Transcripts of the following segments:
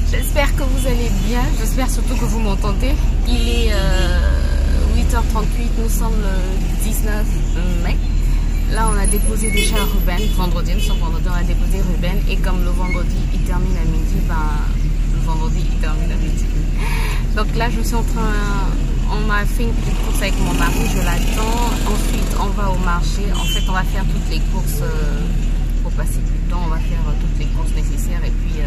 J'espère que vous allez bien, j'espère surtout que vous m'entendez. Il est 8h38, nous sommes le 19 mai. Là on a déposé déjà Ruben, vendredi, nous sommes vendredi, on a déposé Ruben. Et comme le vendredi il termine à midi, le vendredi il termine à midi. Donc là je suis en train, on m'a fait une petite course avec mon mari, je l'attends. Ensuite on va au marché, en fait on va faire toutes les courses pour passer du temps, on va faire toutes les courses nécessaires et puis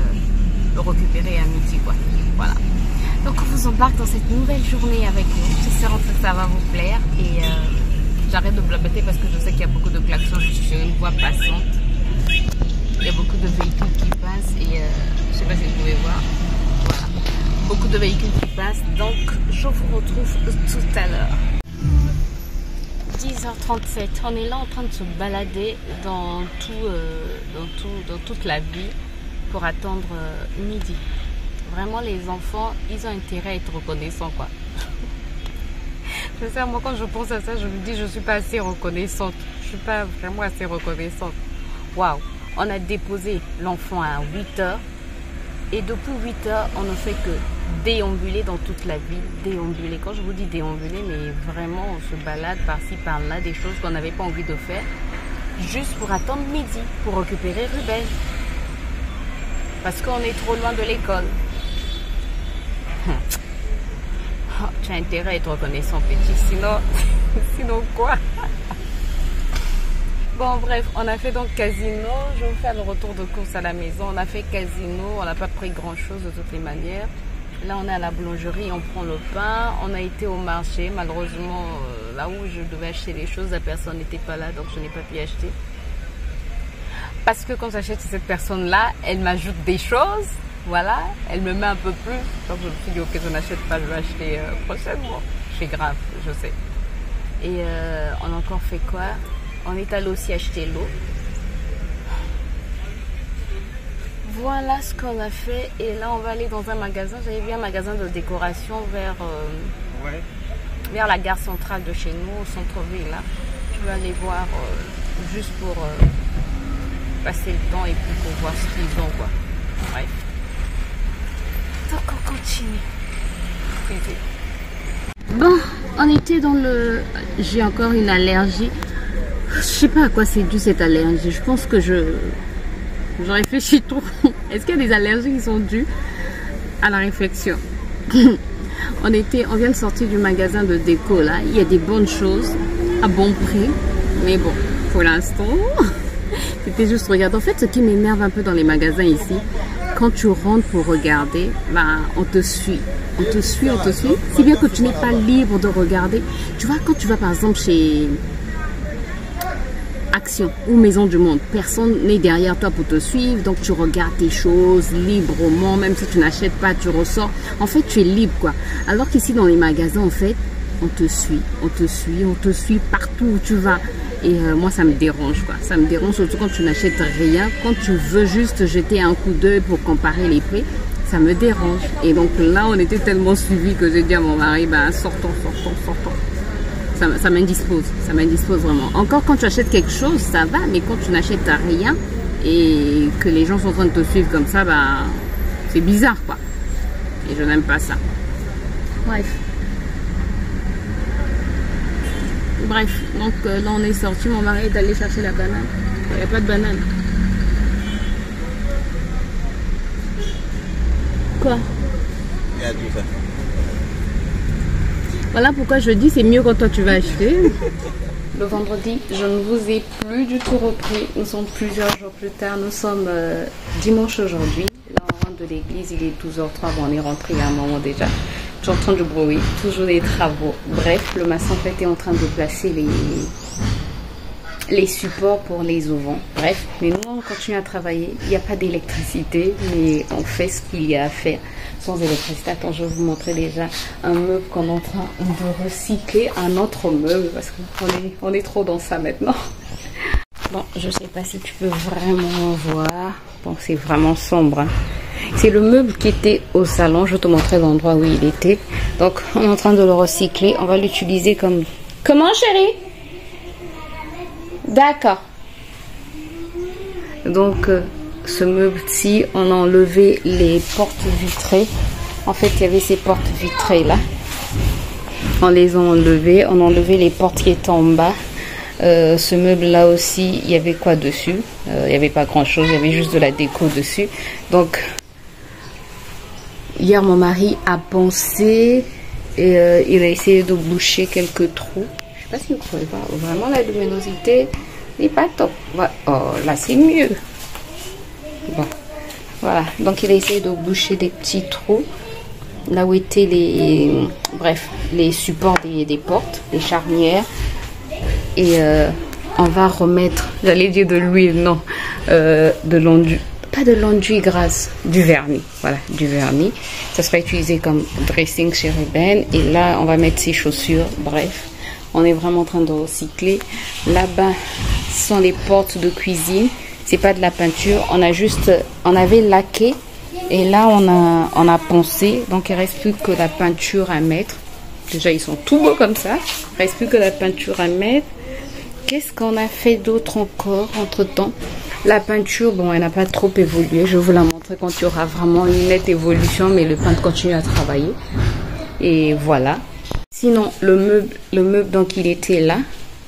le récupérer à midi quoi. Voilà. Donc on vous embarque dans cette nouvelle journée avec nous. J'espère que ça va vous plaire et j'arrête de blablater parce que je sais qu'il y a beaucoup de klaxons, je suis sur une voie passante. Il y a beaucoup de véhicules qui passent et je sais pas si vous pouvez voir. Voilà. Beaucoup de véhicules qui passent, donc je vous retrouve tout à l'heure. 10h37, on est là en train de se balader dans toute la ville pour attendre midi. Vraiment les enfants, ils ont intérêt à être reconnaissants quoi. Je sais, moi quand je pense à ça, je me dis je suis pas assez reconnaissante. Je suis pas vraiment assez reconnaissante. Waouh, on a déposé l'enfant à 8h et depuis 8h, on ne fait que déambuler dans toute la ville. Déambuler, quand je vous dis déambuler, mais vraiment on se balade par-ci par-là, des choses qu'on n'avait pas envie de faire, juste pour attendre midi, pour récupérer Ruben. Parce qu'on est trop loin de l'école. Oh, tu as intérêt à être reconnaissant petit, sinon quoi? Bon bref, on a fait donc casino, je vais faire le retour de course à la maison. On a fait casino, on n'a pas pris grand chose de toutes les manières. Là on est à la boulangerie, on prend le pain. On a été au marché, malheureusement là où je devais acheter les choses, la personne n'était pas là, donc je n'ai pas pu acheter. Parce que quand j'achète cette personne-là, elle m'ajoute des choses, voilà, elle me met un peu plus. Donc je me suis dit, ok, je n'achète pas, je vais acheter prochainement. C'est grave, je sais. Et on a encore fait quoi? On est allé aussi acheter l'eau. Voilà ce qu'on a fait. Et là, on va aller dans un magasin. J'avais vu un magasin de décoration vers la gare centrale de chez nous, au centre-ville. Là, je vais aller voir juste pour passer le temps et puis pour voir ce qu'ils ont quoi. Bref. Donc on continue. Bon, on était dans le... J'ai encore une allergie. Je sais pas à quoi c'est dû cette allergie. Je pense que je réfléchis trop. Est-ce qu'il y a des allergies qui sont dues à la réflexion? On vient de sortir du magasin de déco là. Il y a des bonnes choses à bon prix. Mais bon, pour l'instant... C'était juste regarder. En fait, ce qui m'énerve un peu dans les magasins ici, quand tu rentres pour regarder, on te suit. On te suit. Si bien que tu n'es pas libre de regarder. Tu vois, quand tu vas par exemple chez Action ou Maison du Monde, personne n'est derrière toi pour te suivre. Donc, tu regardes tes choses librement. Même si tu n'achètes pas, tu ressors. En fait, tu es libre, quoi. Alors qu'ici, dans les magasins, en fait, on te suit partout où tu vas. Et moi ça me dérange quoi, ça me dérange surtout quand tu n'achètes rien, quand tu veux juste jeter un coup d'œil pour comparer les prix, ça me dérange. Et donc là on était tellement suivis que j'ai dit à mon mari, sortons. Ça m'indispose vraiment. Encore quand tu achètes quelque chose, ça va, mais quand tu n'achètes rien et que les gens sont en train de te suivre comme ça, c'est bizarre quoi. Et je n'aime pas ça. Bref, donc là on est sorti, mon mari est allé chercher la banane. Il n'y a pas de banane. Quoi? Il y a tout ça. Voilà pourquoi je dis c'est mieux quand toi tu vas acheter. Le vendredi, je ne vous ai plus du tout repris. Nous sommes plusieurs jours plus tard. Nous sommes dimanche aujourd'hui. Là on rentre de l'église, il est 12h03. Bon, on est rentré il y a un moment déjà. J'entends du bruit, toujours des travaux. Bref, le maçon en fait est en train de placer les supports pour les auvents. Bref, mais nous on continue à travailler. Il n'y a pas d'électricité, mais on fait ce qu'il y a à faire sans électricité. Attends, je vais vous montrer déjà un meuble qu'on est en train de recycler, un autre meuble, parce qu'on est trop dans ça maintenant. Bon, je sais pas si tu peux vraiment voir. Bon, c'est vraiment sombre. Hein. C'est le meuble qui était au salon. Je vais te montrer l'endroit où il était. Donc, on est en train de le recycler. On va l'utiliser comme... Comment, chérie? D'accord. Donc, ce meuble-ci, on a enlevé les portes vitrées. En fait, il y avait ces portes vitrées là. On les a enlevées. On a enlevé les portes qui étaient en bas. Ce meuble-là aussi, il y avait quoi dessus? Il n'y avait pas grand-chose. Il y avait juste de la déco dessus. Donc, hier, mon mari a pensé et il a essayé de boucher quelques trous. Je sais pas si vous pouvez voir. Vraiment, la luminosité n'est pas top. Oh, là, c'est mieux. Bon, voilà. Donc, il a essayé de boucher des petits trous. Là où étaient les... Bref, les supports des portes, les charnières. Et on va remettre... J'allais dire de l'huile, non. De l'enduit. Pas de l'enduit grasse, du vernis. Voilà, du vernis. Ça sera utilisé comme dressing chez Ruben. Et là, on va mettre ses chaussures. Bref, on est vraiment en train de recycler. Là-bas, ce sont les portes de cuisine. C'est pas de la peinture. On avait laqué. Et là, on a poncé. Donc, il ne reste plus que la peinture à mettre. Déjà, ils sont tout beaux comme ça. Il ne reste plus que la peinture à mettre. Qu'est-ce qu'on a fait d'autre encore entre-temps? La peinture, bon, elle n'a pas trop évolué. Je vais vous la montrer quand il y aura vraiment une nette évolution. Mais le peintre continue à travailler. Et voilà. Sinon, le meuble, donc, il était là.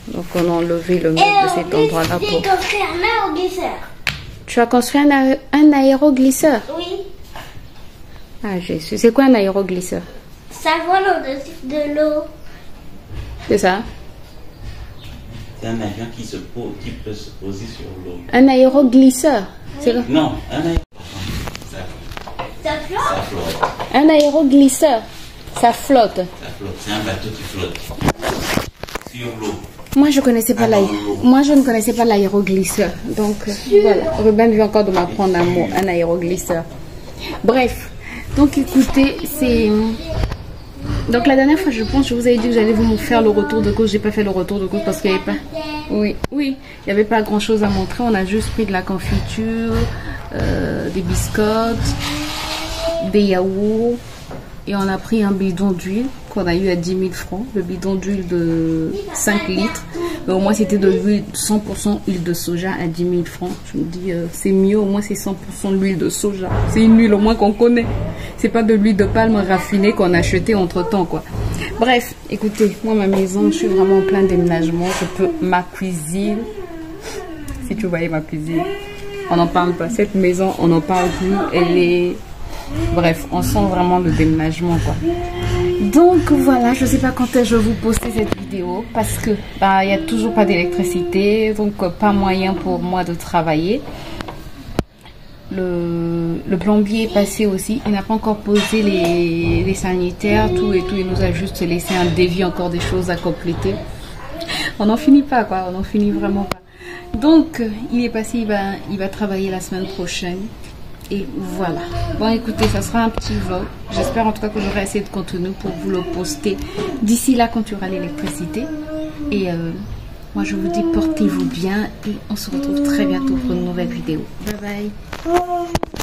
Donc, on a enlevé le meuble de cet endroit-là pour... Tu as construit un aéroglisseur? Oui. Ah, Jésus. C'est quoi un aéroglisseur? Ça vole au-dessus de l'eau. C'est ça? C'est un avion qui peut se poser sur l'eau. Un aéroglisseur? Oui. Non, un aéroglisseur. Ça flotte? Ça flotte. Un aéroglisseur. Ça flotte. Ça flotte. C'est un bateau qui flotte sur l'eau. Moi, je connaissais pas Moi, je ne connaissais pas l'aéroglisseur. Donc, voilà. Ruben vient encore de m'apprendre un mot, un aéroglisseur. Bref. Donc, écoutez, c'est... Donc, la dernière fois, je pense, je vous avais dit que j'allais vous faire le retour de course. J'ai pas fait le retour de course parce qu'il n'y avait pas... Oui, il n'y avait pas grand-chose à montrer. On a juste pris de la confiture, des biscottes, des yaourts. Et on a pris un bidon d'huile qu'on a eu à 10 000 francs. Le bidon d'huile de 5 litres. Mais au moins, c'était de l'huile 100% huile de soja à 10 000 francs. Je me dis, c'est mieux. Au moins, c'est 100% l'huile de soja. C'est une huile au moins qu'on connaît. C'est pas de l'huile de palme raffinée qu'on a achetée entre-temps, quoi. Bref, écoutez, moi, ma maison, je suis vraiment en plein déménagement. Ma cuisine... Si tu voyais ma cuisine, on n'en parle pas. Cette maison, on n'en parle plus. Elle est... Bref, on sent vraiment le déménagement, quoi. Donc voilà, je sais pas quand est-ce que je vais vous poster cette vidéo parce que il y a toujours pas d'électricité, donc pas moyen pour moi de travailler. Le plombier est passé aussi, il n'a pas encore posé les sanitaires, tout et tout, il nous a juste laissé un devis, encore des choses à compléter. On n'en finit pas, quoi, on n'en finit vraiment pas. Donc il est passé, il va travailler la semaine prochaine. Et voilà. Bon, écoutez, ça sera un petit vlog. J'espère en tout cas que j'aurai assez de contenu pour vous le poster d'ici là quand il y aura l'électricité. Et moi, je vous dis portez-vous bien et on se retrouve très bientôt pour une nouvelle vidéo. Bye bye.